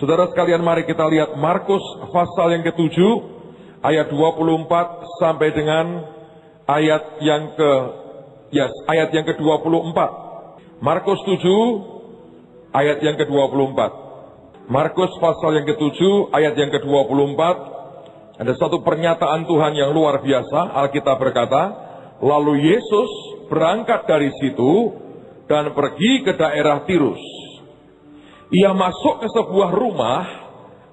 Saudara sekalian, mari kita lihat Markus pasal yang ke-7 ayat 24 sampai dengan ayat yang ke-24. Markus 7 ayat yang ke-24. Markus pasal yang ke-7 ayat yang ke-24. Ada satu pernyataan Tuhan yang luar biasa. Alkitab berkata, lalu Yesus berangkat dari situ dan pergi ke daerah Tirus. Ia masuk ke sebuah rumah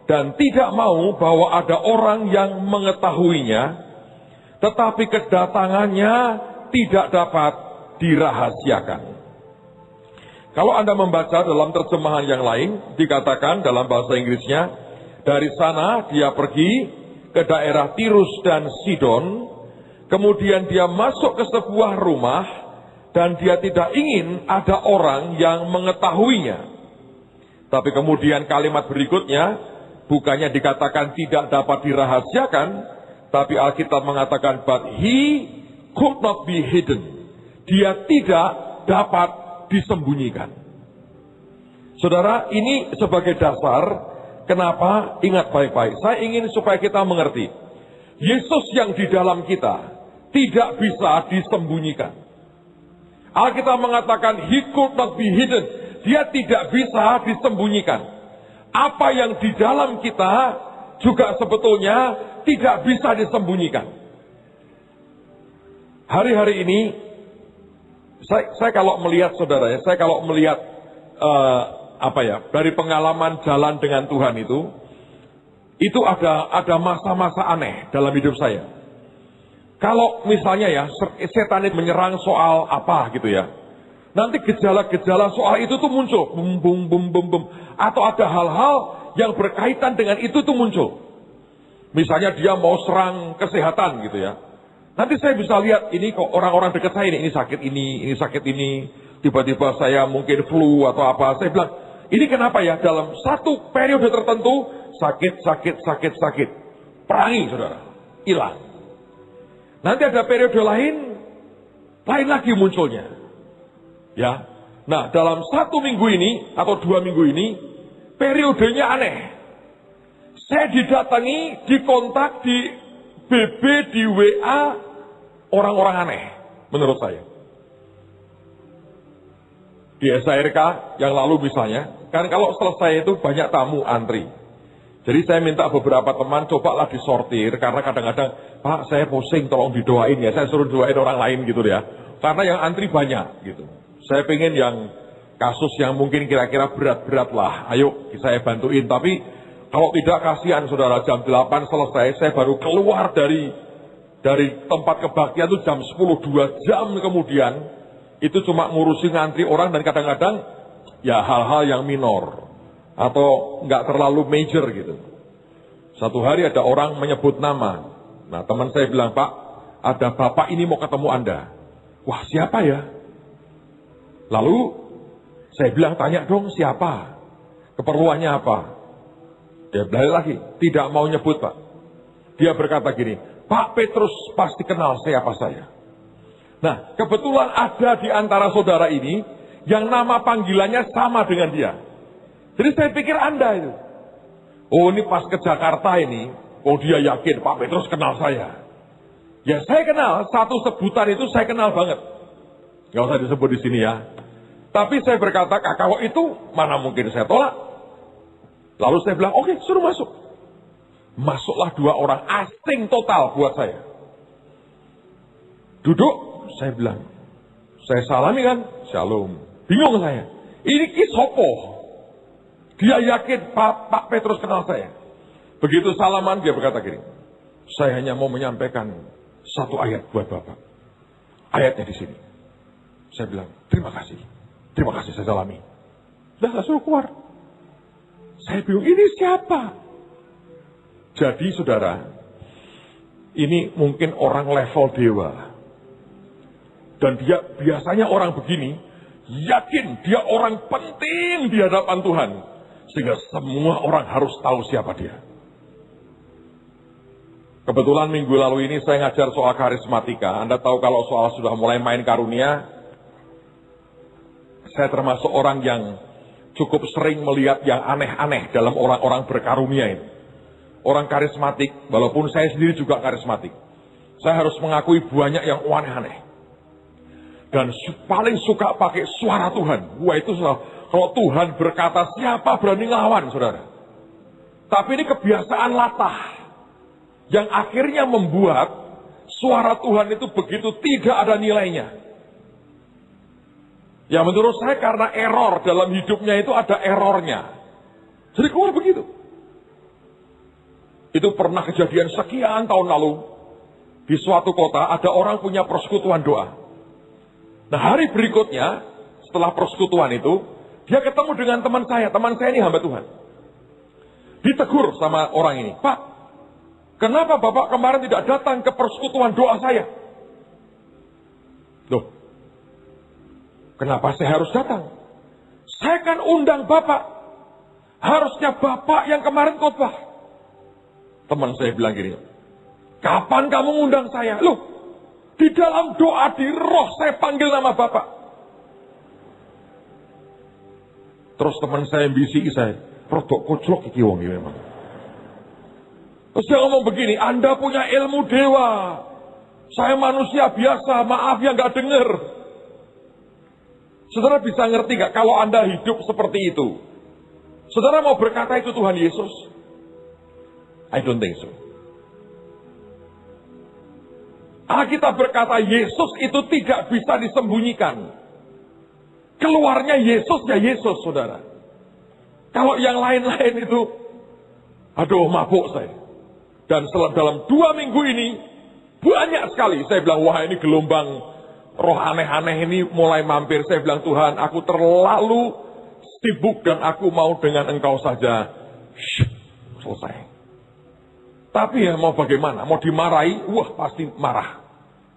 dan tidak mau bahwa ada orang yang mengetahuinya, tetapi kedatangannya tidak dapat dirahasiakan. Kalau Anda membaca dalam terjemahan yang lain, dikatakan dalam bahasa Inggrisnya, dari sana dia pergi ke daerah Tirus dan Sidon, kemudian dia masuk ke sebuah rumah, dan dia tidak ingin ada orang yang mengetahuinya. Tapi kemudian kalimat berikutnya, bukannya dikatakan tidak dapat dirahasiakan, tapi Alkitab mengatakan, but he could not be hidden. Dia tidak dapat disembunyikan. Saudara, ini sebagai dasar, kenapa? Ingat baik-baik. Saya ingin supaya kita mengerti. Yesus yang di dalam kita tidak bisa disembunyikan. Alkitab mengatakan, he could not be hidden. Dia tidak bisa disembunyikan. Apa yang di dalam kita juga sebetulnya tidak bisa disembunyikan. Hari-hari ini, saya kalau melihat saudara ya, saya kalau melihat dari pengalaman jalan dengan Tuhan itu ada masa-masa aneh dalam hidup saya. Kalau misalnya ya, setan itu menyerang soal apa gitu ya. Nanti gejala-gejala soal itu tuh muncul. Bum, bum, bum, bum, bum. Atau ada hal-hal yang berkaitan dengan itu tuh muncul. Misalnya dia mau serang kesehatan gitu ya. Nanti saya bisa lihat, ini kok orang-orang dekat saya ini sakit ini sakit ini. Tiba-tiba saya mungkin flu atau apa. Saya bilang, ini kenapa ya? Dalam satu periode tertentu, sakit. Perangi saudara. Hilang. Nanti ada periode lain lagi munculnya. Ya, nah dalam 1 minggu ini atau 2 minggu ini periodenya aneh. Saya didatangi, dikontak, di BB, di WA orang-orang aneh menurut saya. Di SARK yang lalu misalnya, kan kalau selesai itu banyak tamu antri. Jadi saya minta beberapa teman cobalah disortir karena kadang-kadang, Pak saya pusing tolong didoain ya, saya suruh doain orang lain gitu ya. Karena yang antri banyak gitu. Saya pengen yang kasus yang mungkin kira-kira berat-berat lah. Ayo saya bantuin. Tapi kalau tidak kasihan saudara, jam 8 selesai. Saya baru keluar dari tempat kebaktian itu jam 10. 2 jam kemudian. Itu cuma ngurusin ngantri orang dan kadang-kadang ya hal-hal yang minor. Atau nggak terlalu major gitu. Satu hari ada orang menyebut nama. Nah teman saya bilang, Pak ada bapak ini mau ketemu Anda. Wah siapa ya? Lalu saya bilang, tanya dong siapa? Keperluannya apa? Dia balik lagi, tidak mau nyebut Pak. Dia berkata gini, Pak Petrus pasti kenal siapa saya. Nah kebetulan ada di antara saudara ini yang nama panggilannya sama dengan dia. Jadi saya pikir Anda itu. Oh ini pas ke Jakarta ini, oh dia yakin Pak Petrus kenal saya. Ya saya kenal, satu sebutan itu saya kenal banget. Gak usah disebut di sini ya. Tapi saya berkata, kalau itu mana mungkin saya tolak. Lalu saya bilang, oke, suruh masuk. Masuklah 2 orang asing total buat saya. Duduk, saya bilang. Saya salami kan, shalom. Bingung saya. Ini kisopo. Dia yakin Pak Petrus kenal saya. Begitu salaman, dia berkata gini. Saya hanya mau menyampaikan 1 ayat buat Bapak. Ayatnya di sini. Saya bilang, terima kasih. Terima kasih, saya salami. Sudah gak suruh keluar. Saya bingung, ini siapa? Jadi saudara, ini mungkin orang level dewa. Dan dia biasanya orang begini, yakin dia orang penting di hadapan Tuhan. Sehingga semua orang harus tahu siapa dia. Kebetulan minggu lalu ini saya ngajar soal karismatika. Anda tahu kalau soal sudah mulai main karunia, saya termasuk orang yang cukup sering melihat yang aneh-aneh dalam orang-orang berkarunia ini. Orang karismatik, walaupun saya sendiri juga karismatik. Saya harus mengakui banyak yang aneh-aneh. Dan paling suka pakai suara Tuhan. Wah itu kalau Tuhan berkata, siapa berani ngelawan, saudara? Tapi ini kebiasaan latah. Yang akhirnya membuat suara Tuhan itu begitu tidak ada nilainya. Ya menurut saya karena error dalam hidupnya itu ada errornya. Jadi keluar begitu. Itu pernah kejadian sekian tahun lalu. Di suatu kota ada orang punya persekutuan doa. Nah hari berikutnya setelah persekutuan itu, dia ketemu dengan teman saya. Teman saya ini hamba Tuhan. Ditegur sama orang ini. Pak, kenapa Bapak kemarin tidak datang ke persekutuan doa saya? Loh, kenapa saya harus datang? Saya kan undang Bapak. Harusnya Bapak yang kemarin khotbah. Teman saya bilang gini, kapan kamu undang saya? Loh, di dalam doa di roh saya panggil nama Bapak. Terus teman saya bisiki saya, rodok koclok iki wong iki memang. Terus dia ngomong begini, Anda punya ilmu dewa. Saya manusia biasa, maaf ya nggak dengar. Saudara bisa ngerti gak kalau Anda hidup seperti itu? Saudara mau berkata itu Tuhan Yesus? I don't think so. Alkitab berkata Yesus itu tidak bisa disembunyikan. Keluarnya Yesus ya Yesus, saudara. Kalau yang lain-lain itu, aduh mabuk saya. Dan dalam 2 minggu ini, banyak sekali saya bilang, wah ini gelombang roh aneh-aneh ini mulai mampir. Saya bilang, Tuhan, aku terlalu sibuk dan aku mau dengan Engkau saja. Selesai. Tapi ya mau bagaimana? Mau dimarahi? Wah pasti marah.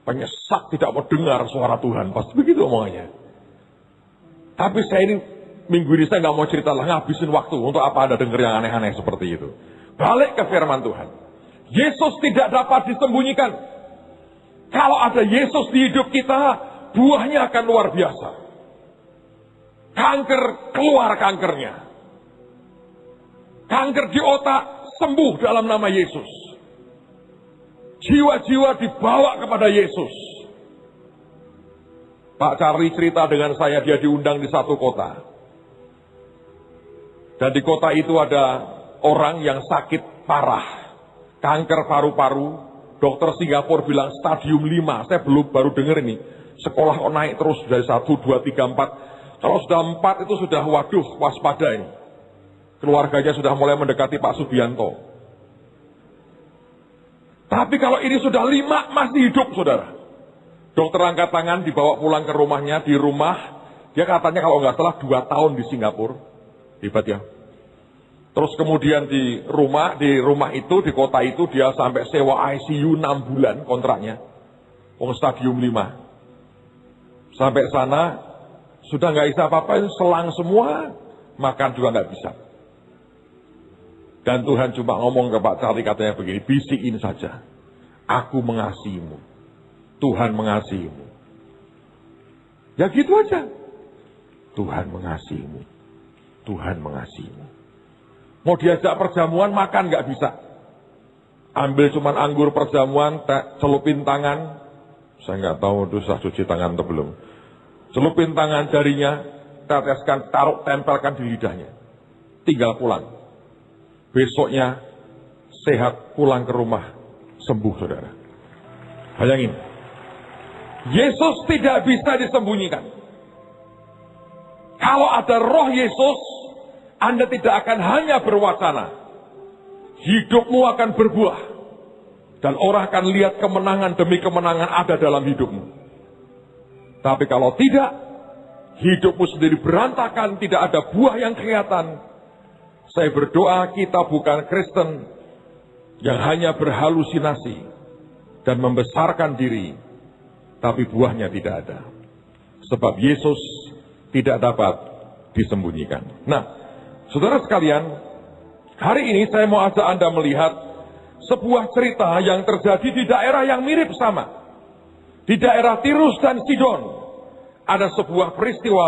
Penyesak tidak mau dengar suara Tuhan. Pasti begitu omongannya. Tapi saya ini, minggu ini saya nggak mau cerita lah. Ngabisin waktu. Untuk apa Anda dengar yang aneh-aneh seperti itu. Balik ke firman Tuhan. Yesus tidak dapat disembunyikan. Kalau ada Yesus di hidup kita, buahnya akan luar biasa. Kanker, keluar kankernya. Kanker di otak, sembuh dalam nama Yesus. Jiwa-jiwa dibawa kepada Yesus. Pak Charlie cerita dengan saya, dia diundang di satu kota. Dan di kota itu ada orang yang sakit parah. Kanker paru-paru. Dokter Singapura bilang stadium 5. Saya baru dengar ini. Sekolah naik terus dari 1, 2, 3, 4. Kalau sudah 4 itu sudah waduh waspada ini. Keluarganya sudah mulai mendekati Pak Subianto. Tapi kalau ini sudah 5 masih hidup saudara. Dokter angkat tangan dibawa pulang ke rumahnya. Di rumah dia katanya kalau nggak salah 2 tahun di Singapura. Hebat ya. Terus kemudian di rumah itu, di kota itu dia sampai sewa ICU 6 bulan kontraknya. Stadium 5. Sampai sana sudah nggak bisa apa-apa, selang semua, makan juga nggak bisa. Dan Tuhan cuma ngomong ke Pak Charlie katanya begini, bisikin saja. Aku mengasihimu. Tuhan mengasihimu. Ya gitu aja. Tuhan mengasihimu. Tuhan mengasihimu. Mau diajak perjamuan, makan nggak bisa. Ambil cuman anggur perjamuan, celupin tangan. Saya nggak tahu itu sudah cuci tangan atau belum. Celupin tangan jarinya, teteskan, taruh, tempelkan di lidahnya. Tinggal pulang. Besoknya sehat, pulang ke rumah, sembuh saudara. Bayangin. Yesus tidak bisa disembunyikan. Kalau ada roh Yesus, Anda tidak akan hanya berwacana. Hidupmu akan berbuah. Dan orang akan lihat kemenangan demi kemenangan ada dalam hidupmu. Tapi kalau tidak, hidupmu sendiri berantakan, tidak ada buah yang kelihatan. Saya berdoa kita bukan Kristen yang hanya berhalusinasi dan membesarkan diri, tapi buahnya tidak ada. Sebab Yesus tidak dapat disembunyikan. Nah, saudara sekalian, hari ini saya mau ajak Anda melihat sebuah cerita yang terjadi di daerah yang mirip sama. Di daerah Tirus dan Sidon ada sebuah peristiwa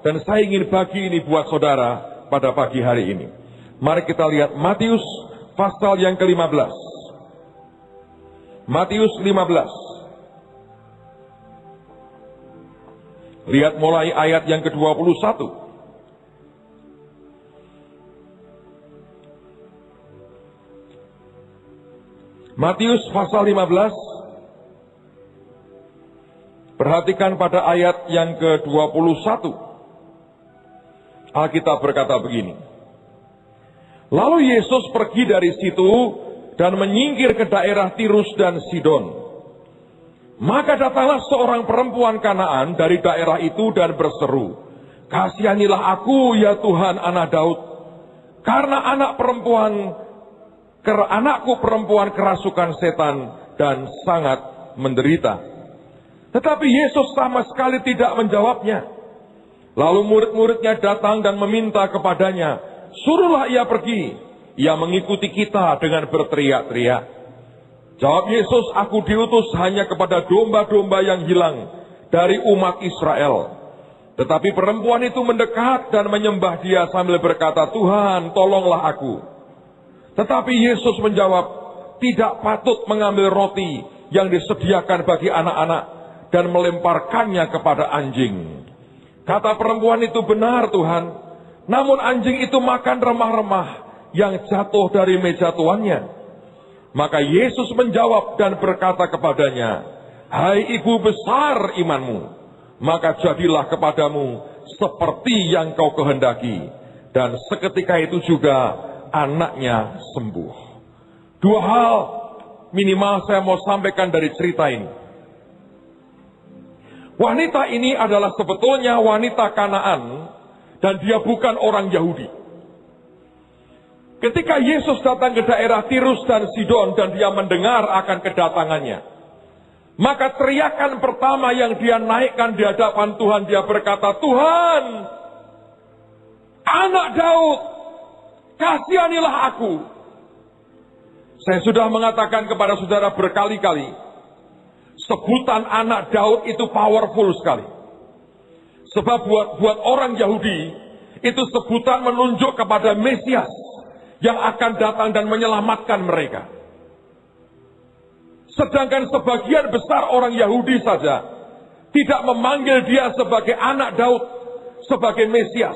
Dan saya ingin bagi ini buat saudara pada pagi hari ini. Mari kita lihat Matius pasal yang ke-15. Matius 15. Lihat mulai ayat yang ke-21. Matius pasal 15. Perhatikan pada ayat yang ke-21. Alkitab berkata begini. Lalu Yesus pergi dari situ dan menyingkir ke daerah Tirus dan Sidon. Maka datanglah seorang perempuan Kanaan dari daerah itu dan berseru, "Kasihanilah aku ya Tuhan, anak Daud, karena anakku perempuan kerasukan setan dan sangat menderita." Tetapi Yesus sama sekali tidak menjawabnya. Lalu murid-muridnya datang dan meminta kepadanya, "Suruhlah ia pergi." Ia mengikuti kita dengan berteriak-teriak. Jawab Yesus, "Aku diutus hanya kepada domba-domba yang hilang dari umat Israel." Tetapi perempuan itu mendekat dan menyembah Dia sambil berkata, "Tuhan, tolonglah aku." Tetapi Yesus menjawab, "Tidak patut mengambil roti yang disediakan bagi anak-anak dan melemparkannya kepada anjing." Kata perempuan itu, "Benar Tuhan, namun anjing itu makan remah-remah yang jatuh dari meja tuannya." Maka Yesus menjawab dan berkata kepadanya, "Hai ibu, besar imanmu, maka jadilah kepadamu seperti yang kau kehendaki." Dan seketika itu juga anaknya sembuh. Dua hal minimal saya mau sampaikan dari cerita ini. Wanita ini adalah sebetulnya wanita Kanaan dan dia bukan orang Yahudi. Ketika Yesus datang ke daerah Tirus dan Sidon dan dia mendengar akan kedatangannya, maka teriakan pertama yang dia naikkan di hadapan Tuhan, dia berkata, "Tuhan, anak Daud, kasihanilah aku." Saya sudah mengatakan kepada saudara berkali-kali, sebutan anak Daud itu powerful sekali. Sebab buat orang Yahudi, itu sebutan menunjuk kepada Mesias yang akan datang dan menyelamatkan mereka. Sedangkan sebagian besar orang Yahudi saja tidak memanggil dia sebagai anak Daud, sebagai Mesias.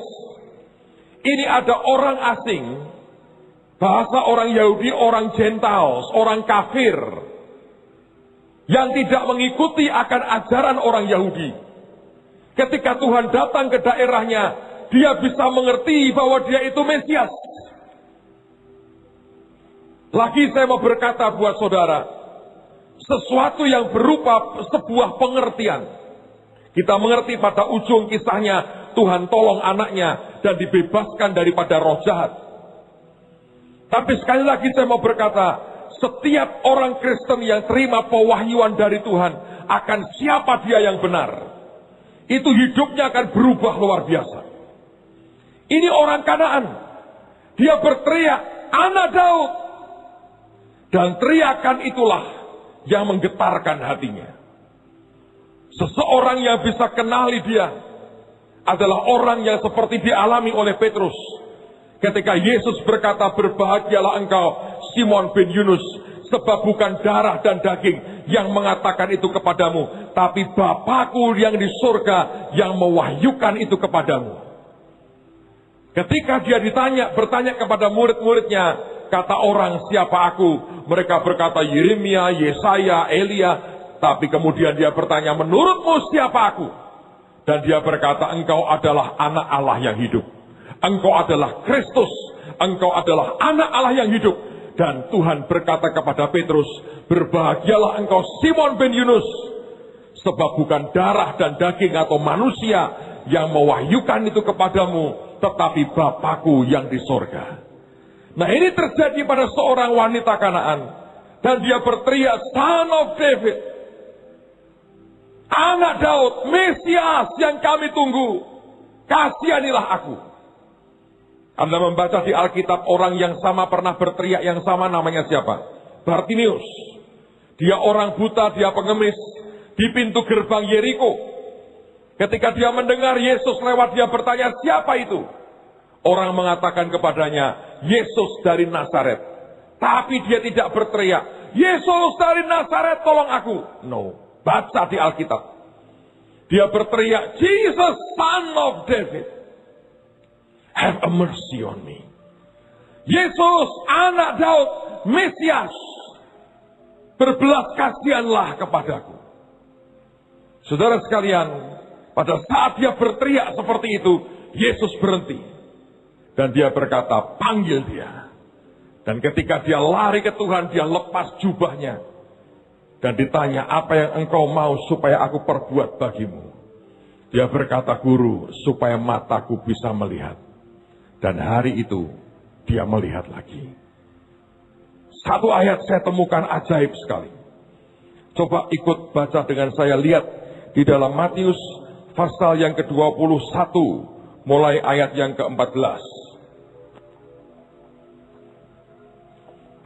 Ini ada orang asing, bahasa orang Yahudi, orang Gentiles, orang kafir, yang tidak mengikuti akan ajaran orang Yahudi. Ketika Tuhan datang ke daerahnya, dia bisa mengerti bahwa dia itu Mesias. Lagi saya mau berkata buat saudara, sesuatu yang berupa sebuah pengertian. Kita mengerti pada ujung kisahnya, Tuhan tolong anaknya dan dibebaskan daripada roh jahat. Tapi sekali lagi saya mau berkata, setiap orang Kristen yang terima pewahyuan dari Tuhan akan siapa dia yang benar, itu hidupnya akan berubah luar biasa. Ini orang Kanaan. Dia berteriak, "Anak Daud." Dan teriakan itulah yang menggetarkan hatinya. Seseorang yang bisa kenali dia adalah orang yang seperti dialami oleh Petrus. Ketika Yesus berkata, "Berbahagialah engkau, Simon bin Yunus, sebab bukan darah dan daging yang mengatakan itu kepadamu, tapi Bapakku yang di surga yang mewahyukan itu kepadamu." Ketika dia bertanya kepada murid-muridnya, kata orang, "Siapa aku?" Mereka berkata, "Yeremia, Yesaya, Elia." Tapi kemudian dia bertanya, "Menurutmu siapa aku?" Dan dia berkata, "Engkau adalah anak Allah yang hidup. Engkau adalah Kristus. Engkau adalah anak Allah yang hidup." Dan Tuhan berkata kepada Petrus, "Berbahagialah engkau Simon bin Yunus, sebab bukan darah dan daging atau manusia yang mewahyukan itu kepadamu, tetapi Bapakku yang di sorga." Nah, ini terjadi pada seorang wanita Kanaan. Dan dia berteriak, "Son of David, anak Daud, Mesias yang kami tunggu, kasihanilah aku." Anda membaca di Alkitab, orang yang sama pernah berteriak yang sama, namanya siapa? Bartimius. Dia orang buta, dia pengemis di pintu gerbang Yeriko. Ketika dia mendengar Yesus lewat, dia bertanya, siapa itu? Orang mengatakan kepadanya, Yesus dari Nazaret. Tapi dia tidak berteriak, Yesus dari Nazaret tolong aku. No, baca di Alkitab. Dia berteriak, Jesus son of David, have a mercy on me. Yesus anak Daud, Mesias, berbelas kasihanlah kepadaku. Saudara sekalian, pada saat dia berteriak seperti itu, Yesus berhenti. Dan dia berkata, panggil dia. Dan ketika dia lari ke Tuhan, dia lepas jubahnya. Dan ditanya, apa yang engkau mau supaya aku perbuat bagimu? Dia berkata, Guru, supaya mataku bisa melihat. Dan hari itu, dia melihat lagi. Satu ayat saya temukan ajaib sekali. Coba ikut baca dengan saya, lihat di dalam Matius pasal yang ke-21, mulai ayat yang ke-14.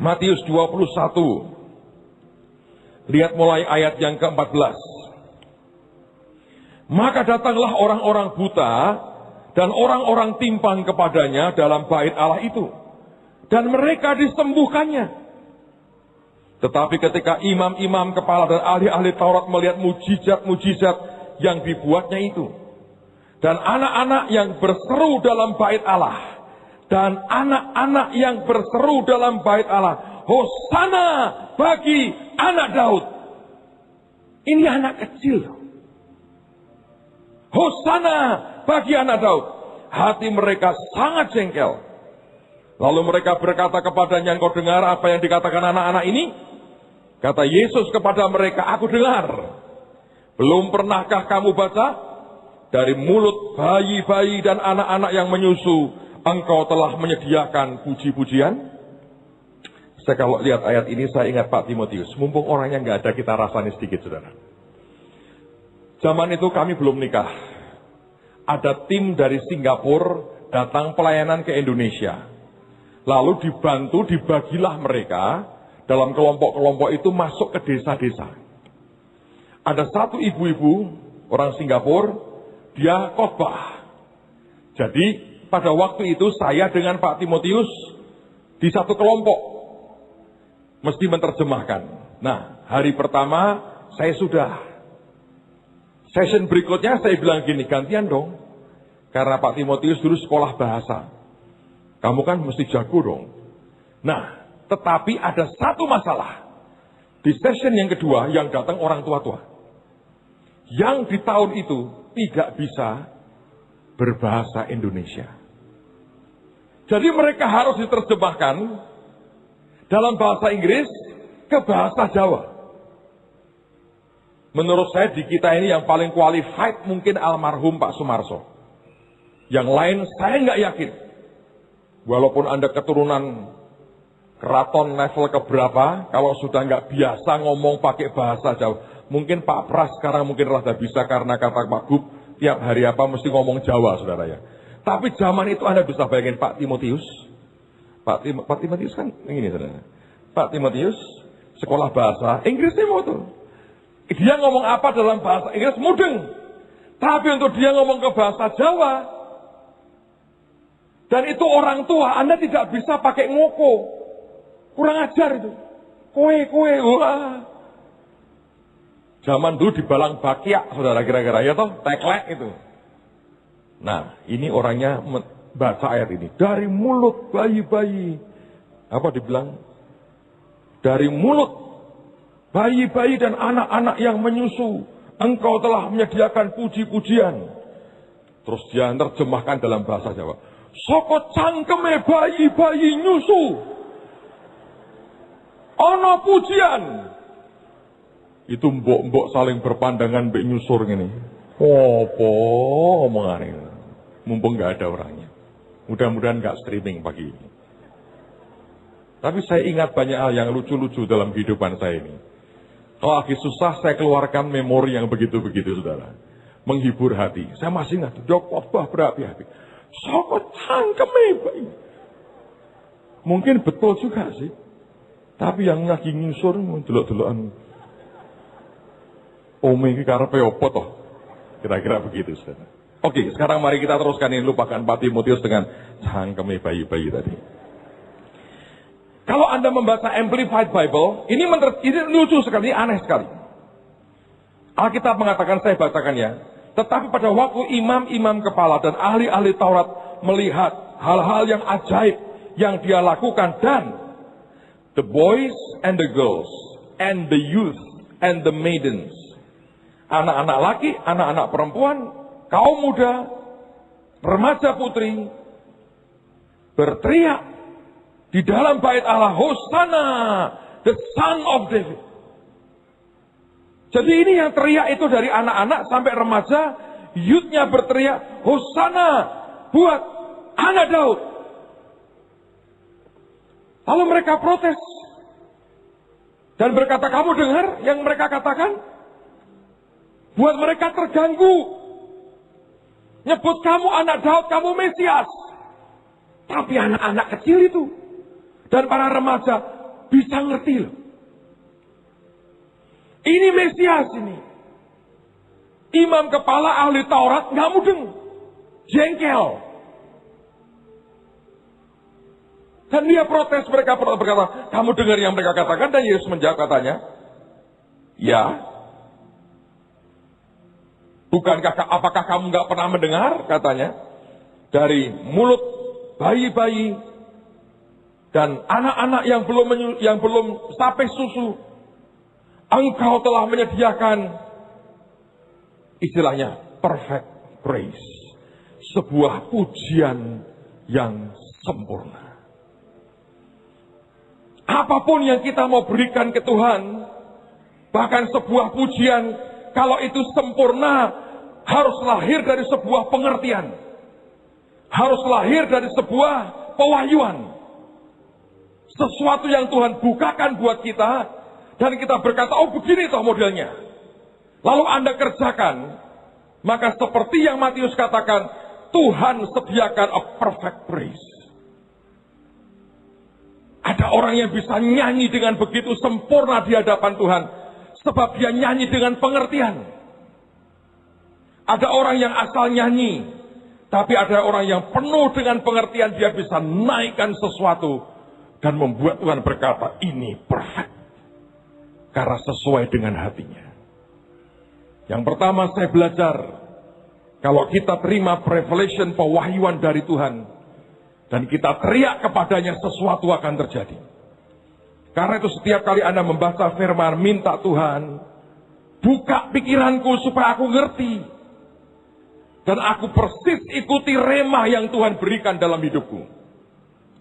Matius 21. Lihat mulai ayat yang ke-14. Maka datanglah orang-orang buta dan orang-orang timpang kepadanya dalam bait Allah itu. Dan mereka disembuhkannya. Tetapi ketika imam-imam kepala dan ahli-ahli Taurat melihat mujizat-mujizat yang dibuatnya itu, dan anak-anak yang berseru dalam bait Allah, dan anak-anak yang berseru dalam bait Allah, Hosana bagi anak Daud. Ini anak kecil. Hosana bagi anak Daud. Hati mereka sangat jengkel. Lalu mereka berkata kepadanya, engkau dengar apa yang dikatakan anak-anak ini? Kata Yesus kepada mereka, aku dengar. Belum pernahkah kamu baca? Dari mulut bayi-bayi dan anak-anak yang menyusu, engkau telah menyediakan puji-pujian? Saya kalau lihat ayat ini, saya ingat Pak Timotius. Mumpung orangnya nggak ada, kita rasanya sedikit, saudara. Zaman itu kami belum nikah. Ada tim dari Singapura datang pelayanan ke Indonesia. Lalu dibantu, dibagilah mereka dalam kelompok-kelompok itu masuk ke desa-desa. Ada satu ibu-ibu orang Singapura, dia khotbah. Jadi pada waktu itu saya dengan Pak Timotius di satu kelompok mesti menerjemahkan. Nah, hari pertama saya sudah. Session berikutnya saya bilang gini, gantian dong. Karena Pak Timotius dulu sekolah bahasa. Kamu kan mesti jago dong. Nah, tetapi ada satu masalah. Di session yang kedua yang datang orang tua-tua. Yang di tahun itu tidak bisa berbahasa Indonesia. Jadi mereka harus diterjemahkan dalam bahasa Inggris ke bahasa Jawa. Menurut saya di kita ini yang paling qualified mungkin almarhum Pak Sumarso. Yang lain saya nggak yakin. Walaupun Anda keturunan keraton level keberapa, kalau sudah nggak biasa ngomong pakai bahasa Jawa. Mungkin Pak Pras sekarang mungkin rada bisa karena kata Pak Gub, tiap hari apa mesti ngomong Jawa, saudara ya. Tapi zaman itu Anda bisa bayangin Pak Timotius. Pak Timotius kan ini, saudara. Pak Timotius sekolah bahasa Inggrisnya mau tuh. Dia ngomong apa dalam bahasa Inggris mudeng. Tapi untuk dia ngomong ke bahasa Jawa, dan itu orang tua, Anda tidak bisa pakai ngoko. Kurang ajar itu. Kowe, wah. Zaman dulu dibalang bakyak, saudara, kira-kira ya toh, teklek itu. Nah, ini orangnya baca ayat ini. Dari mulut bayi-bayi, apa dibilang? Dari mulut bayi-bayi dan anak-anak yang menyusu, engkau telah menyediakan puji-pujian. Terus dia terjemahkan dalam bahasa Jawa. Soko cangkeme bayi-bayi nyusu, ono pujian. Itu mbok-mbok saling berpandangan mbek nyusur gini. Apa omongan ini? Mumpung nggak ada orangnya. Mudah-mudahan nggak streaming pagi ini. Tapi saya ingat banyak hal yang lucu-lucu dalam kehidupan saya ini. Kalau lagi susah, saya keluarkan memori yang begitu-begitu, saudara. Menghibur hati. Saya masih ingat, dia khotbah berapi-api. Sokot cangkeme bayi. Mungkin betul juga sih. Tapi yang lagi nyusur, delok-delokan. Ome iki karepe apa toh? Kira-kira begitu, saudara. Oke, sekarang mari kita teruskan ini, lupakan 4 Timotius dengan cangkeme bayi-bayi tadi. Kalau Anda membaca Amplified Bible, ini lucu sekali, ini aneh sekali. Alkitab mengatakan, saya bacakan ya. Tetapi pada waktu imam-imam kepala dan ahli-ahli Taurat melihat hal-hal yang ajaib yang dia lakukan, dan the boys and the girls and the youth and the maidens, anak-anak laki, anak-anak perempuan, kaum muda, remaja putri, berteriak di dalam bait Allah, Hosana, the son of David. Jadi ini yang teriak itu dari anak-anak sampai remaja, youthnya berteriak, Hosana buat anak Daud. Lalu mereka protes. Dan berkata, kamu dengar yang mereka katakan? Buat mereka terganggu. Nyebut kamu anak Daud, kamu Mesias. Tapi anak-anak kecil itu dan para remaja bisa ngerti loh. Ini Mesias ini. Imam kepala ahli Taurat nggak mudeng. Jengkel. Dan dia protes, mereka berkata, kamu dengar yang mereka katakan? Dan Yesus menjawab katanya, ya. Bukankah, apakah kamu nggak pernah mendengar? Katanya, dari mulut bayi-bayi dan anak-anak yang belum sampai susu, engkau telah menyediakan istilahnya perfect praise, sebuah pujian yang sempurna. Apapun yang kita mau berikan ke Tuhan, bahkan sebuah pujian, kalau itu sempurna, harus lahir dari sebuah pengertian. Harus lahir dari sebuah pewahyuan. Sesuatu yang Tuhan bukakan buat kita, dan kita berkata, oh begini toh modelnya. Lalu Anda kerjakan, maka seperti yang Matius katakan, Tuhan sediakan a perfect praise. Ada orang yang bisa nyanyi dengan begitu sempurna di hadapan Tuhan, sebab dia nyanyi dengan pengertian. Ada orang yang asal nyanyi, tapi ada orang yang penuh dengan pengertian, dia bisa naikkan sesuatu dan membuat Tuhan berkata, ini perfect. Karena sesuai dengan hatinya. Yang pertama saya belajar, kalau kita terima revelation, pewahyuan dari Tuhan, dan kita teriak kepadanya, sesuatu akan terjadi. Karena itu setiap kali Anda membaca firman, minta Tuhan, buka pikiranku supaya aku ngerti. Dan aku persis ikuti rema yang Tuhan berikan dalam hidupku.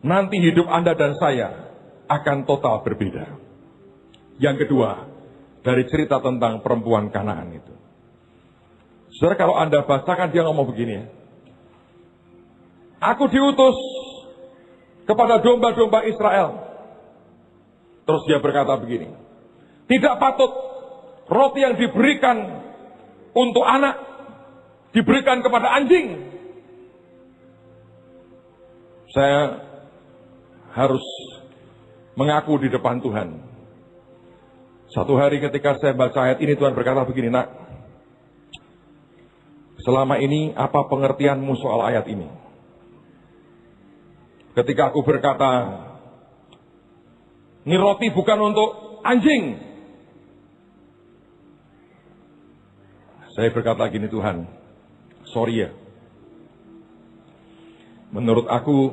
Nanti hidup Anda dan saya akan total berbeda. Yang kedua, dari cerita tentang perempuan Kanaan itu. Saudara, kalau Anda bacakan, dia ngomong begini ya. Aku diutus kepada domba-domba Israel. Terus dia berkata begini. Tidak patut roti yang diberikan untuk anak diberikan kepada anjing. Saya harus mengaku di depan Tuhan. Satu hari ketika saya baca ayat ini, Tuhan berkata begini, nak, selama ini apa pengertianmu soal ayat ini? Ketika aku berkata, ini roti bukan untuk anjing. Saya berkata gini, Tuhan, sorry ya. Menurut aku,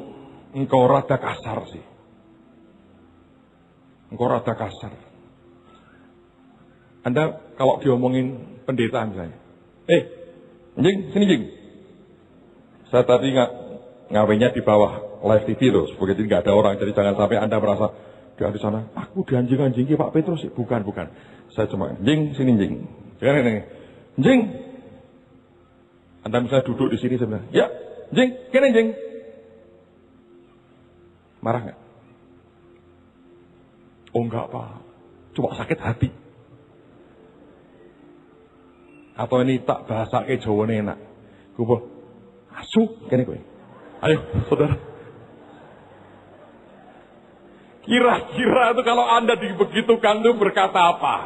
engkau rada kasar sih. Engkau rada kasar. Anda kalau diomongin pendeta misalnya, anjing, sini jing. Saya tadi ngawenya di bawah live TV loh, begitu nggak ada orang, jadi jangan sampai Anda merasa di sana, aku dianjing-anjingi Pak Petrus. Bukan. Saya cuma, jing, sini jing. Jangan ini, jing. Anda misalnya duduk di sini sebenarnya, ya, jing, kene jing. Marah nggak? Oh enggak Pak, cuma sakit hati. Atau ini tak bahasa ke Jawa enak. Gue asu, kene kowe. Ayo, saudara. Kira-kira itu kalau Anda dibegitukan itu berkata apa?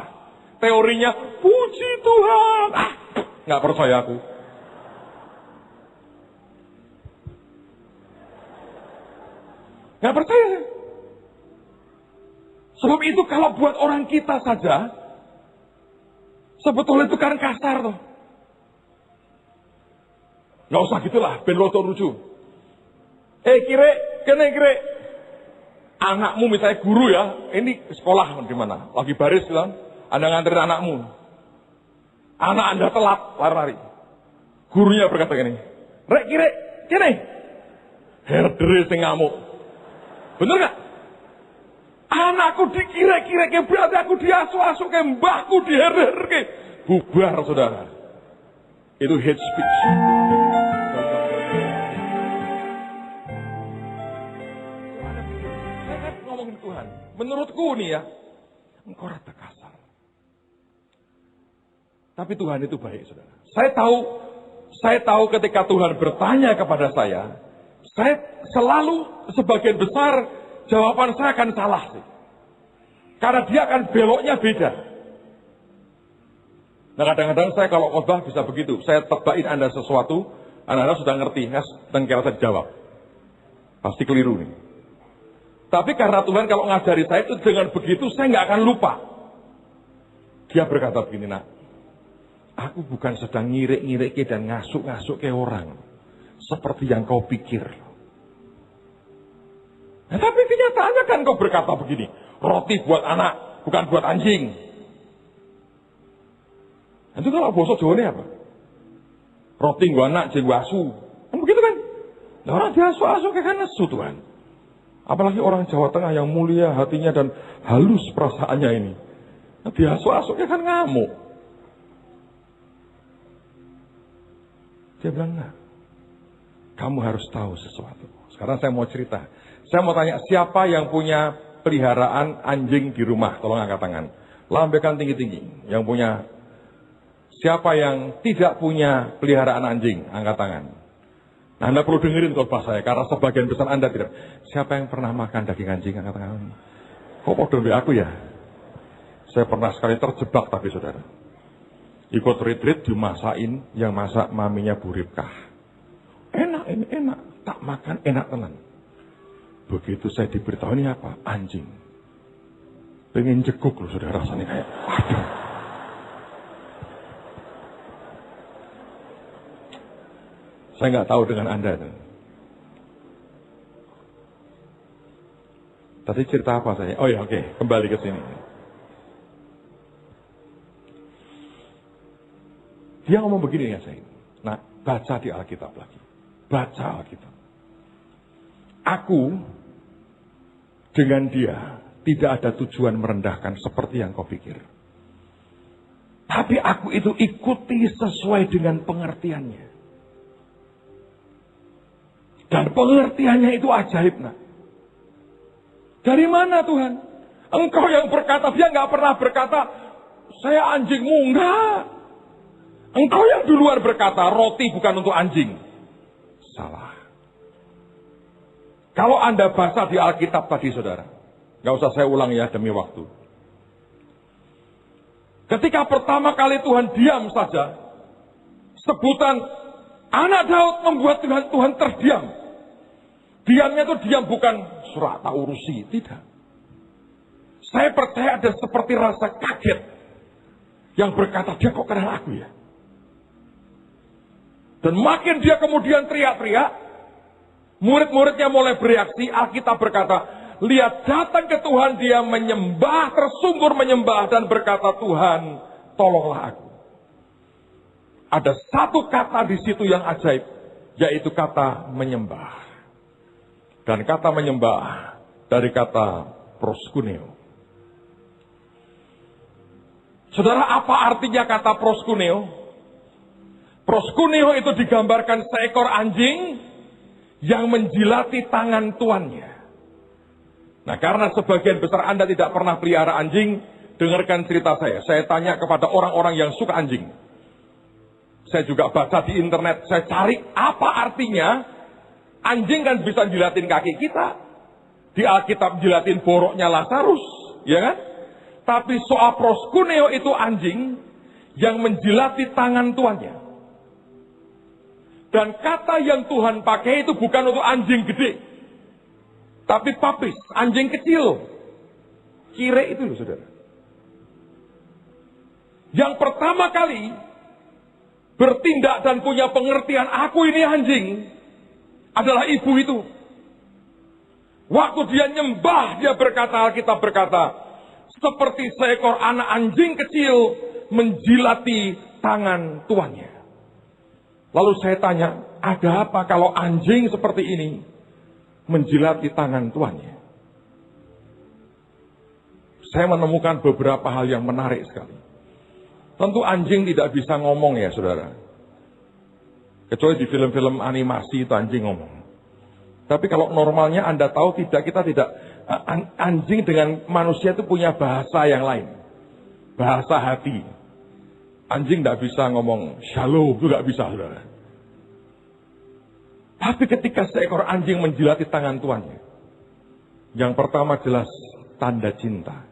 Teorinya, puji Tuhan. Nggak percaya aku. Nggak percaya. Sebab itu kalau buat orang kita saja, sebetulnya itu kan kasar tuh. Nggak usah gitulah, ben lo lucu. Kire, kene kire. Anakmu misalnya guru ya, ini sekolah di mana? Lagi baris kan, Anda nganterin anakmu. Anak Anda telat, lari-lari. Gurunya berkata gini, Rek kire, kene. Herdere sing ngamuk. Bener gak? Anakku dikira-kira ke berarti aku diasuh-asuh ke mbahku diherer ke. Bubar saudara. Itu hate speech. Saya kan ngomongin Tuhan. Menurutku nih ya, engkau rada kasar. Tapi Tuhan itu baik saudara. Saya tahu ketika Tuhan bertanya kepada saya selalu sebagian besar jawaban saya akan salah sih. Karena dia akan beloknya beda. Nah kadang-kadang saya kalau khotbah bisa begitu. Saya tebakin Anda sesuatu, Anda sudah ngerti, dan kira saya jawab. Pasti keliru nih. Tapi karena Tuhan kalau ngajari saya itu dengan begitu, saya nggak akan lupa. Dia berkata begini, nak. Aku bukan sedang ngirik-ngirik dan ngasuk-ngasuk ke orang. Seperti yang kau pikir. Nah, tapi kenyataannya kan kau berkata begini. Roti buat anak, bukan buat anjing. Itu kalau bosok Jawa ini apa? Roti gua anak, jeng gua asu. Kan begitu kan? Nah, orang diasu-asu kayak kan nesu Tuhan. Apalagi orang Jawa Tengah yang mulia hatinya dan halus perasaannya ini. Nah, diasu-asu kayak kan ngamuk. Dia bilang, enggak. Kamu harus tahu sesuatu. Sekarang saya mau cerita. Saya mau tanya, siapa yang punya peliharaan anjing di rumah? Tolong angkat tangan. Lambaikan tinggi-tinggi. Yang punya. Siapa yang tidak punya peliharaan anjing? Angkat tangan. Nah, Anda perlu dengerin khotbah saya. Karena sebagian besar Anda tidak. Siapa yang pernah makan daging anjing? Angkat tangan. Kok podo mbek aku ya? Saya pernah sekali terjebak tapi saudara. Ikut retreat dimasakin yang masak maminya Bu Ripkah. Enak ini, enak. Tak makan, enak tenan. Begitu saya diberitahu ini apa? Anjing. Pengen jeguk loh saudara rasanya kayak, aduh. Saya nggak tahu dengan Anda. Tadi cerita apa saya? Oh ya oke, kembali ke sini. Dia ngomong begini ya saya. Nah, baca di Alkitab lagi. Baca Alkitab. Aku dengan dia tidak ada tujuan merendahkan seperti yang kau pikir. Tapi aku itu ikuti sesuai dengan pengertiannya. Dan pengertiannya itu ajaib, nak. Dari mana Tuhan? Engkau yang berkata, dia nggak pernah berkata, saya anjingmu, enggak. Engkau yang duluan berkata, roti bukan untuk anjing. Salah. Kalau Anda baca di Alkitab tadi, saudara. Nggak usah saya ulang ya, demi waktu. Ketika pertama kali Tuhan diam saja, sebutan anak Daud membuat Tuhan terdiam. Diamnya itu diam bukan surah tak urusi, tidak. Saya percaya ada seperti rasa kaget. Yang berkata, dia kok kenal aku ya? Dan makin dia kemudian teriak-teriak, murid-muridnya mulai bereaksi. Alkitab berkata, lihat datang ke Tuhan, dia menyembah, tersungkur menyembah dan berkata, Tuhan, tolonglah aku. Ada satu kata di situ yang ajaib, yaitu kata menyembah. Dan kata menyembah dari kata proskuneo. Saudara, apa artinya kata proskuneo? Proskuneo itu digambarkan seekor anjing yang menjilati tangan tuannya. Nah, karena sebagian besar Anda tidak pernah pelihara anjing, dengarkan cerita saya. Saya tanya kepada orang-orang yang suka anjing. Saya juga baca di internet, saya cari apa artinya anjing kan bisa jilatin kaki kita. Di Alkitab jilatin boroknya Lazarus, ya kan? Tapi soal proskuneo itu anjing yang menjilati tangan tuannya. Dan kata yang Tuhan pakai itu bukan untuk anjing gede, tapi papis, anjing kecil. Kire itu loh saudara. Yang pertama kali bertindak dan punya pengertian, aku ini anjing, adalah ibu itu. Waktu dia nyembah, dia berkata, Alkitab berkata, seperti seekor anak anjing kecil menjilati tangan tuannya. Lalu saya tanya, ada apa kalau anjing seperti ini menjilati tangan tuannya? Saya menemukan beberapa hal yang menarik sekali. Tentu anjing tidak bisa ngomong ya saudara. Kecuali di film-film animasi itu anjing ngomong. Tapi kalau normalnya Anda tahu kita tidak, anjing dengan manusia itu punya bahasa yang lain. Bahasa hati. Anjing tidak bisa ngomong shalom, itu tidak bisa saudara. Tapi ketika seekor anjing menjilati tangan tuannya, yang pertama jelas tanda cinta.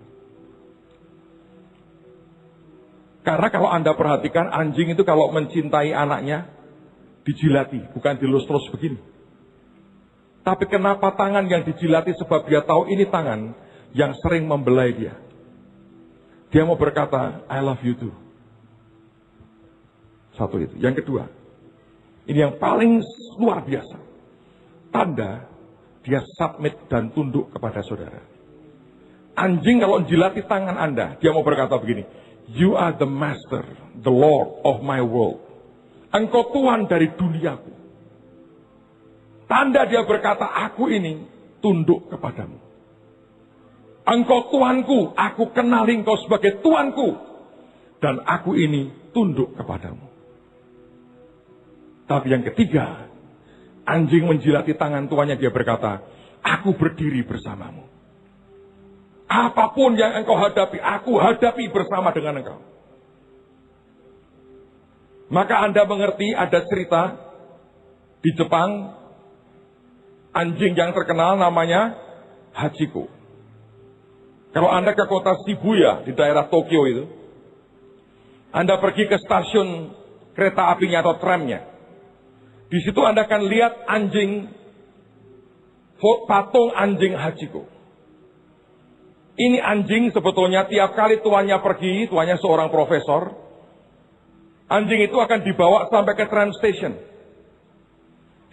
Karena kalau Anda perhatikan, anjing itu kalau mencintai anaknya, dijilati, bukan dilus-lus begini. Tapi kenapa tangan yang dijilati? Sebab dia tahu ini tangan yang sering membelai dia. Dia mau berkata, I love you too. Satu itu. Yang kedua, ini yang paling luar biasa. Tanda dia submit dan tunduk kepada saudara. Anjing kalau menjilati tangan Anda, dia mau berkata begini, you are the master, the Lord of my world. Engkau Tuhan dari duniaku. Tanda dia berkata, aku ini tunduk kepadamu. Engkau Tuanku, aku kenali engkau sebagai Tuanku. Dan aku ini tunduk kepadamu. Tapi yang ketiga, anjing menjilati tangan tuannya, dia berkata, aku berdiri bersamamu. Apapun yang engkau hadapi, aku hadapi bersama dengan engkau. Maka Anda mengerti ada cerita di Jepang, anjing yang terkenal namanya Hachiko. Kalau Anda ke kota Shibuya di daerah Tokyo itu, Anda pergi ke stasiun kereta apinya atau tramnya. Di situ Anda akan lihat anjing, patung anjing Hachiko. Ini anjing sebetulnya tiap kali tuannya pergi, tuannya seorang profesor, anjing itu akan dibawa sampai ke tram station.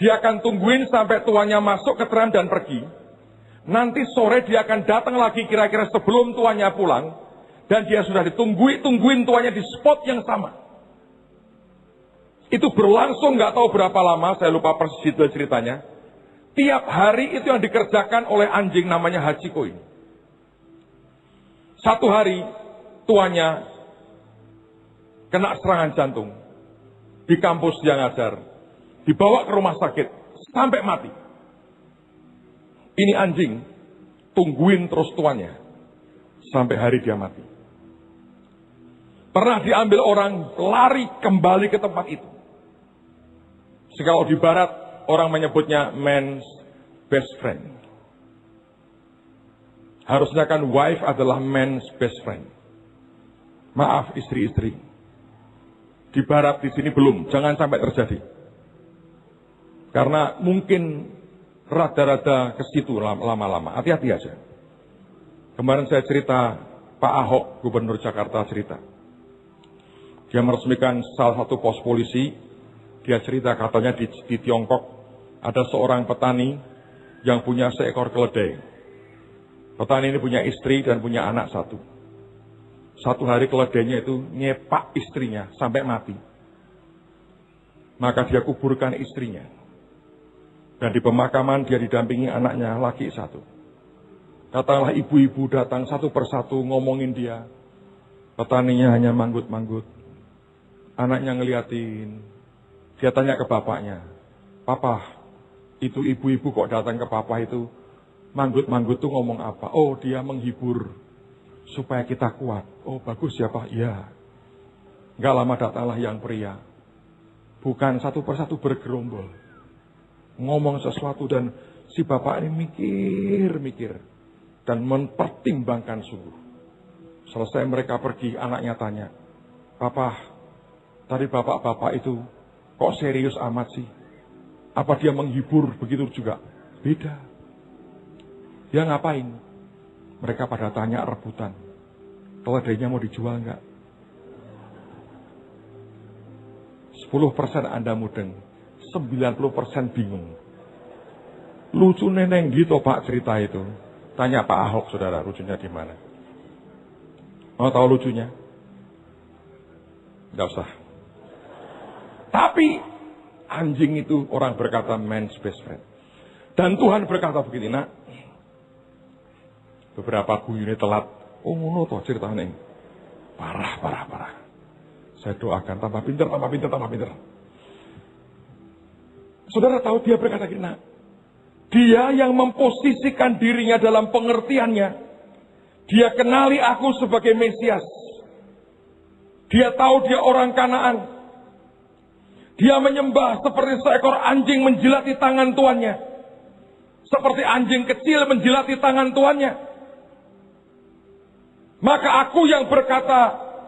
Dia akan tungguin sampai tuannya masuk ke tram dan pergi. Nanti sore dia akan datang lagi kira-kira sebelum tuannya pulang. Dan dia sudah tungguin tuannya di spot yang sama. Itu berlangsung nggak tahu berapa lama, saya lupa persis itu ceritanya. Tiap hari itu yang dikerjakan oleh anjing namanya Hachiko ini. Satu hari tuannya kena serangan jantung. Di kampus dia ngajar. Dibawa ke rumah sakit sampai mati. Ini anjing tungguin terus tuannya sampai hari dia mati. Pernah diambil orang, lari kembali ke tempat itu. Kalau di barat orang menyebutnya man's best friend. Harusnya kan wife adalah man's best friend. Maaf istri-istri. Di barat di sini belum, jangan sampai terjadi. Karena mungkin rada-rada ke situ lama-lama. Hati-hati aja. Kemarin saya cerita, Pak Ahok, Gubernur Jakarta cerita. Dia meresmikan salah satu pos polisi. Dia cerita katanya di Tiongkok ada seorang petani yang punya seekor keledai. Petani ini punya istri dan punya anak satu. Satu hari keledainya itu nyepak istrinya sampai mati. Maka dia kuburkan istrinya. Dan di pemakaman dia didampingi anaknya laki satu. Datanglah ibu-ibu datang satu persatu ngomongin dia. Petaninya hanya manggut-manggut. Anaknya ngeliatin. Dia tanya ke bapaknya, Papa, itu ibu-ibu kok datang ke papa itu manggut-manggut tuh ngomong apa? Oh, dia menghibur supaya kita kuat. Oh, bagus ya Pak, iya. Gak lama datanglah yang pria. Bukan satu persatu bergerombol. Ngomong sesuatu dan si bapak ini mikir-mikir dan mempertimbangkan sungguh. Selesai mereka pergi, anaknya tanya, Papa, tadi bapak-bapak itu kok serius amat sih? Apa dia menghibur begitu juga? Beda. Dia ngapain? Mereka pada tanya rebutan. Keledainya mau dijual enggak? 10% Anda mudeng, 90% bingung. Lucu neneng gitu Pak cerita itu. Tanya Pak Ahok saudara, lucunya di mana? Mau tahu lucunya? Enggak usah. Tapi anjing itu orang berkata man's best friend. Dan Tuhan berkata begini, nak. Beberapa guyune telat. Oh ngono toh ceritanya. Parah. Saya doakan tambah pinter. Saudara tahu dia berkata gini, nak. Dia yang memposisikan dirinya dalam pengertiannya. Dia kenali aku sebagai Mesias. Dia tahu dia orang Kanaan. Dia menyembah seperti seekor anjing menjilati tangan tuannya. Seperti anjing kecil menjilati tangan tuannya. Maka aku yang berkata,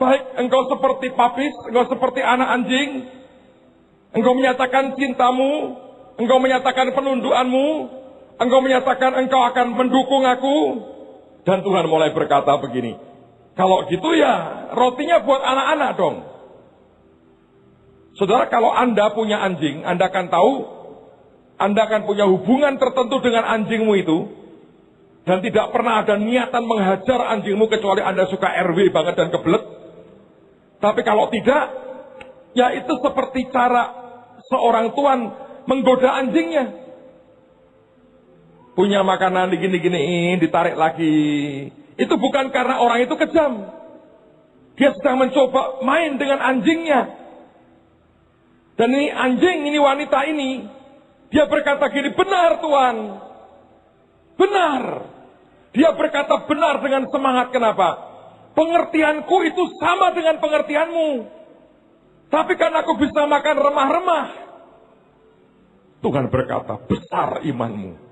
baik engkau seperti papis, engkau seperti anak anjing. Engkau menyatakan cintamu, engkau menyatakan penundukanmu, engkau menyatakan engkau akan mendukung aku. Dan Tuhan mulai berkata begini, kalau gitu ya rotinya buat anak-anak dong. Saudara, kalau Anda punya anjing, Anda akan tahu, Anda akan punya hubungan tertentu dengan anjingmu itu. Dan tidak pernah ada niatan menghajar anjingmu kecuali Anda suka RW banget dan kebelet. Tapi kalau tidak, ya itu seperti cara seorang tuan menggoda anjingnya. Punya makanan digini-giniin, ditarik lagi. Itu bukan karena orang itu kejam. Dia sedang mencoba main dengan anjingnya. Dan ini anjing, ini wanita ini, dia berkata gini, benar Tuhan. Benar. Dia berkata benar dengan semangat. Kenapa? Pengertianku itu sama dengan pengertianmu. Tapi kan aku bisa makan remah-remah. Tuhan berkata, besar imanmu.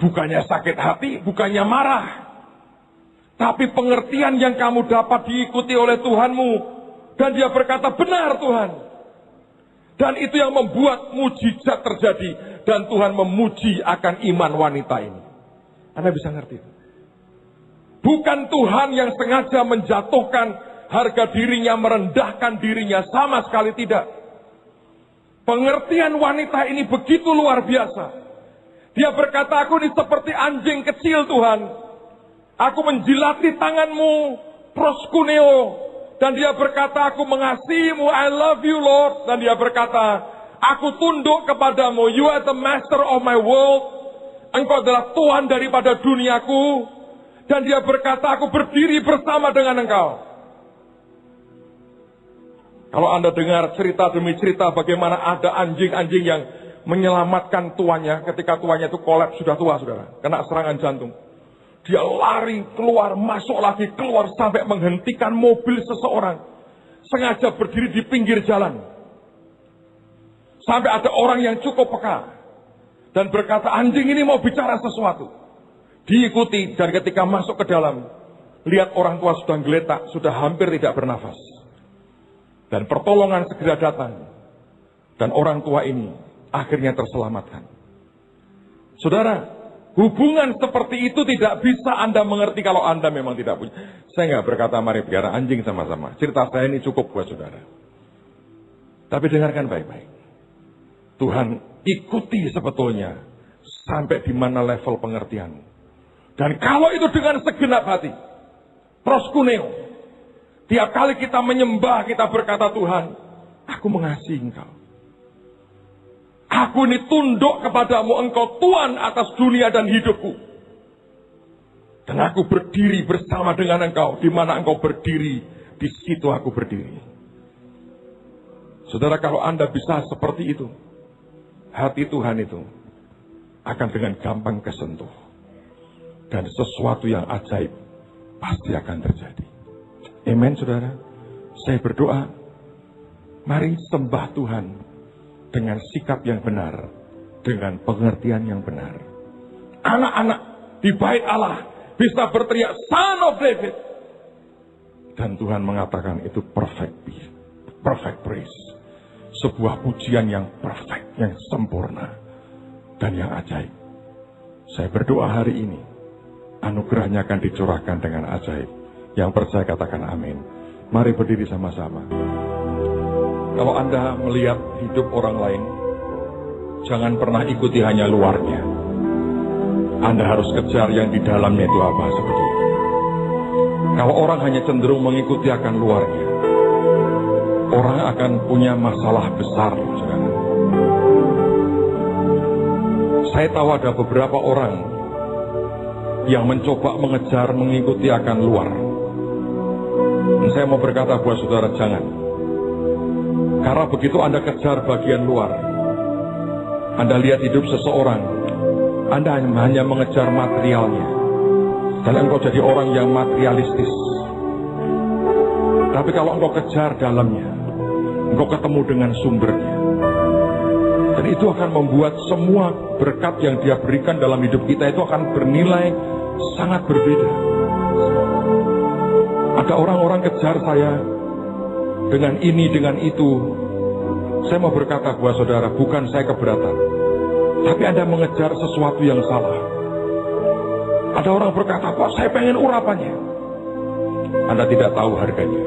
Bukannya sakit hati, bukannya marah. Tapi pengertian yang kamu dapat diikuti oleh Tuhanmu. Dan dia berkata, benar Tuhan. Dan itu yang membuat mujizat terjadi. Dan Tuhan memuji akan iman wanita ini. Anda bisa ngerti? Bukan Tuhan yang sengaja menjatuhkan harga dirinya, merendahkan dirinya. Sama sekali tidak. Pengertian wanita ini begitu luar biasa. Dia berkata, aku ini seperti anjing kecil Tuhan. Aku menjilati tanganmu, proskuneo. Dan dia berkata, aku mengasihimu, I love you Lord. Dan dia berkata, aku tunduk kepadamu, you are the master of my world. Engkau adalah Tuhan daripada duniaku. Dan dia berkata, aku berdiri bersama dengan engkau. Kalau Anda dengar cerita demi cerita bagaimana ada anjing-anjing yang menyelamatkan tuannya ketika tuannya itu kolaps, sudah tua saudara, kena serangan jantung. Dia lari keluar, masuk lagi keluar sampai menghentikan mobil seseorang. Sengaja berdiri di pinggir jalan. Sampai ada orang yang cukup peka. Dan berkata, anjing ini mau bicara sesuatu. Diikuti dan ketika masuk ke dalam. Lihat orang tua sudah geletak, sudah hampir tidak bernafas. Dan pertolongan segera datang. Dan orang tua ini akhirnya terselamatkan. Saudara, hubungan seperti itu tidak bisa Anda mengerti kalau Anda memang tidak punya. Saya nggak berkata mari pelihara anjing sama-sama. Cerita saya ini cukup buat saudara. Tapi dengarkan baik-baik. Tuhan ikuti sebetulnya sampai di mana level pengertianmu. Dan kalau itu dengan segenap hati, proskuneo, tiap kali kita menyembah, kita berkata, Tuhan, aku mengasihi Engkau. Aku ini tunduk kepadamu, Engkau Tuhan atas dunia dan hidupku. Dan aku berdiri bersama dengan Engkau. Di mana Engkau berdiri, di situ aku berdiri. Saudara, kalau Anda bisa seperti itu, hati Tuhan itu akan dengan gampang kesentuh. Dan sesuatu yang ajaib pasti akan terjadi. Amen, saudara. Saya berdoa, mari sembah Tuhan dengan sikap yang benar, dengan pengertian yang benar. Anak-anak di bait Allah bisa berteriak, Son of David. Dan Tuhan mengatakan itu perfect peace, perfect praise. Sebuah pujian yang perfect, yang sempurna, dan yang ajaib. Saya berdoa hari ini, anugerahnya akan dicurahkan dengan ajaib. Yang percaya katakan amin. Mari berdiri sama-sama. Kalau Anda melihat hidup orang lain, jangan pernah ikuti hanya luarnya. Anda harus kejar yang di dalamnya itu apa sebetulnya. Kalau orang hanya cenderung mengikuti akan luarnya, orang akan punya masalah besar, saudara. Saya tahu ada beberapa orang yang mencoba mengejar mengikuti akan luar. Dan saya mau berkata buat saudara, jangan. Karena begitu Anda kejar bagian luar, Anda lihat hidup seseorang, Anda hanya mengejar materialnya, dan engkau jadi orang yang materialistis. Tapi kalau engkau kejar dalamnya, engkau ketemu dengan sumbernya. Dan itu akan membuat semua berkat yang Dia berikan dalam hidup kita itu akan bernilai sangat berbeda. Ada orang-orang kejar saya dengan ini, dengan itu. Saya mau berkata buat saudara, bukan saya keberatan, tapi Anda mengejar sesuatu yang salah. Ada orang berkata, Pak, saya pengen urapannya. Anda tidak tahu harganya.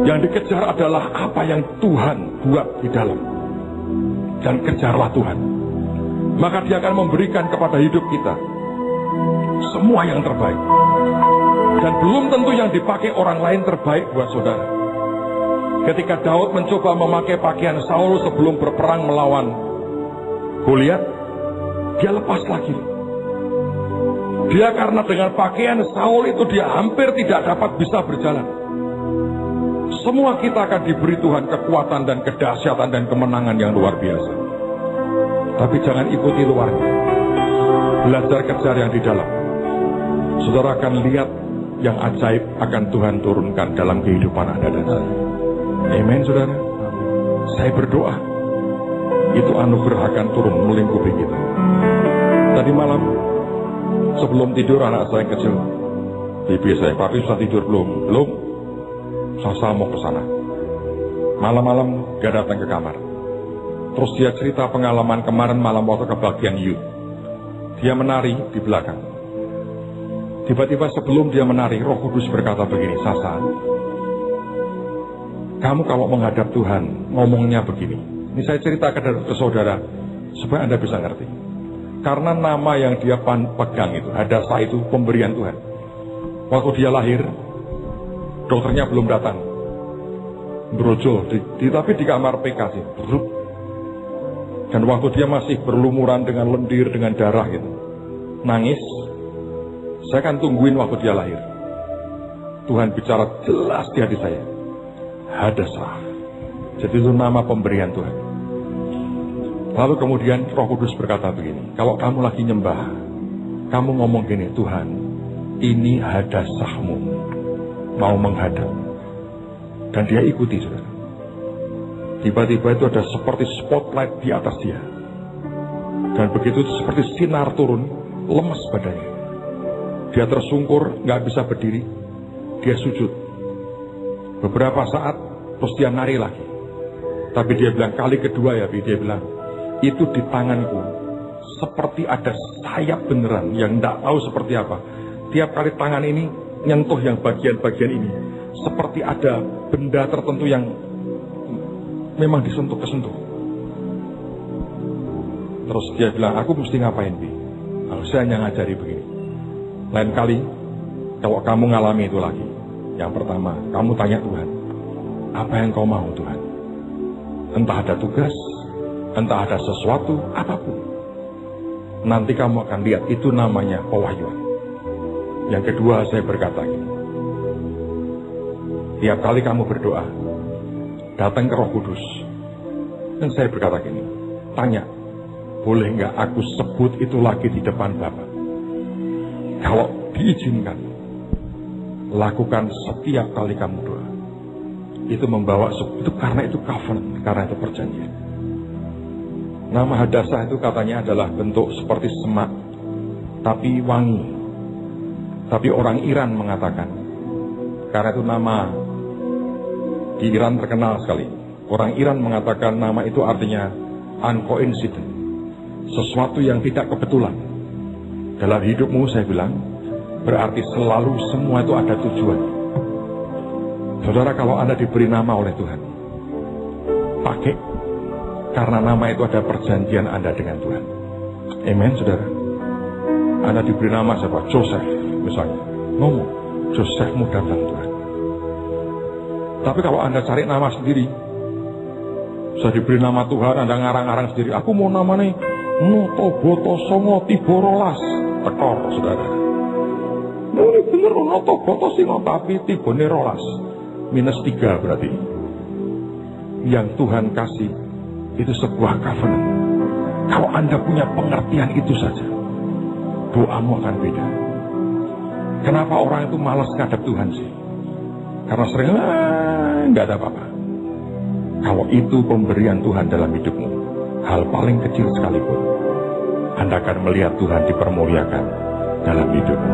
Yang dikejar adalah apa yang Tuhan buat di dalam. Dan kejarlah Tuhan. Maka Dia akan memberikan kepada hidup kita semua yang terbaik. Dan belum tentu yang dipakai orang lain terbaik buat saudara. Ketika Daud mencoba memakai pakaian Saul sebelum berperang melawan Goliat, dia lepas lagi. Dia karena dengan pakaian Saul itu dia hampir tidak dapat bisa berjalan. Semua kita akan diberi Tuhan kekuatan dan kedahsyatan dan kemenangan yang luar biasa. Tapi jangan ikuti luarnya. Belajar kejar yang di dalam. Saudara akan lihat yang ajaib akan Tuhan turunkan dalam kehidupan Anda dan saya. Amen, saudara. Saya berdoa itu anugerah akan turun melingkupi kita. Tadi malam sebelum tidur anak saya yang kecil, bibi saya, papi sudah tidur belum? Belum. Saya mau ke sana. Malam-malam dia datang ke kamar. Terus dia cerita pengalaman kemarin malam waktu kebagian youth. Dia menari di belakang. Tiba-tiba sebelum dia menari, Roh Kudus berkata begini, Sasa, kamu kalau menghadap Tuhan, ngomongnya begini. Ini saya ceritakan ke saudara, supaya Anda bisa ngerti. Karena nama yang dia pegang itu, Hadasa itu pemberian Tuhan. Waktu dia lahir, dokternya belum datang. Brojol, tapi di kamar PK sih. Dan waktu dia masih berlumuran dengan lendir, dengan darah gitu. Nangis. Saya kan tungguin waktu dia lahir. Tuhan bicara jelas di hati saya. Hadasa. Jadi itu nama pemberian Tuhan. Lalu kemudian Roh Kudus berkata begini. Kalau kamu lagi nyembah, kamu ngomong gini, Tuhan, ini hadasahmu. Mau menghadap. Dan dia ikuti, saudara. Tiba-tiba itu ada seperti spotlight di atas dia. Dan begitu seperti sinar turun, lemas badannya. Dia tersungkur, nggak bisa berdiri. Dia sujud. Beberapa saat, terus dia nari lagi. Tapi dia bilang, kali kedua ya, dia bilang, itu di tanganku. Seperti ada sayap beneran, yang nggak tahu seperti apa. Tiap kali tangan ini, nyentuh yang bagian-bagian ini. Seperti ada benda tertentu yang memang disentuh-kesentuh. Terus dia bilang, aku mesti ngapain, Bi? Saya hanya ngajari begini. Lain kali, kalau kamu ngalami itu lagi, yang pertama, kamu tanya Tuhan, apa yang kau mau Tuhan? Entah ada tugas, entah ada sesuatu, apapun. Nanti kamu akan lihat, itu namanya pewahyuan. Yang kedua, saya berkata gini, tiap kali kamu berdoa, datang ke Roh Kudus. Dan saya berkata gini, tanya, boleh nggak aku sebut itu lagi di depan Bapa? Kalau diizinkan, lakukan setiap kali kamu doa. Itu membawa, itu karena itu covenant, karena itu perjanjian. Nama Hadasah itu katanya adalah bentuk seperti semak, tapi wangi. Tapi orang Iran mengatakan, Karena itu nama di Iran terkenal sekali. Orang Iran mengatakan nama itu artinya uncoincident, sesuatu yang tidak kebetulan. Dalam hidupmu saya bilang, berarti selalu semua itu ada tujuan. Saudara, kalau Anda diberi nama oleh Tuhan, pakai, karena nama itu ada perjanjian Anda dengan Tuhan. Amen, saudara. Anda diberi nama siapa? Joseph, misalnya. Ngomong, Josephmu datang Tuhan. Tapi kalau Anda cari nama sendiri, saya diberi nama Tuhan, Anda ngarang-ngarang sendiri. Aku mau namanya Noto Boto Songo Tiborolas. Tekor, saudara. Ini bener Noto Boto Songo tapi Tibone Rolas. -3 berarti. Yang Tuhan kasih itu sebuah covenant. Kalau Anda punya pengertian itu saja, doamu akan beda. Kenapa orang itu malas ngadep Tuhan sih? Karena sering nggak ada apa-apa. Kalau itu pemberian Tuhan dalam hidupmu, hal paling kecil sekalipun, Anda akan melihat Tuhan dipermuliakan dalam hidupmu.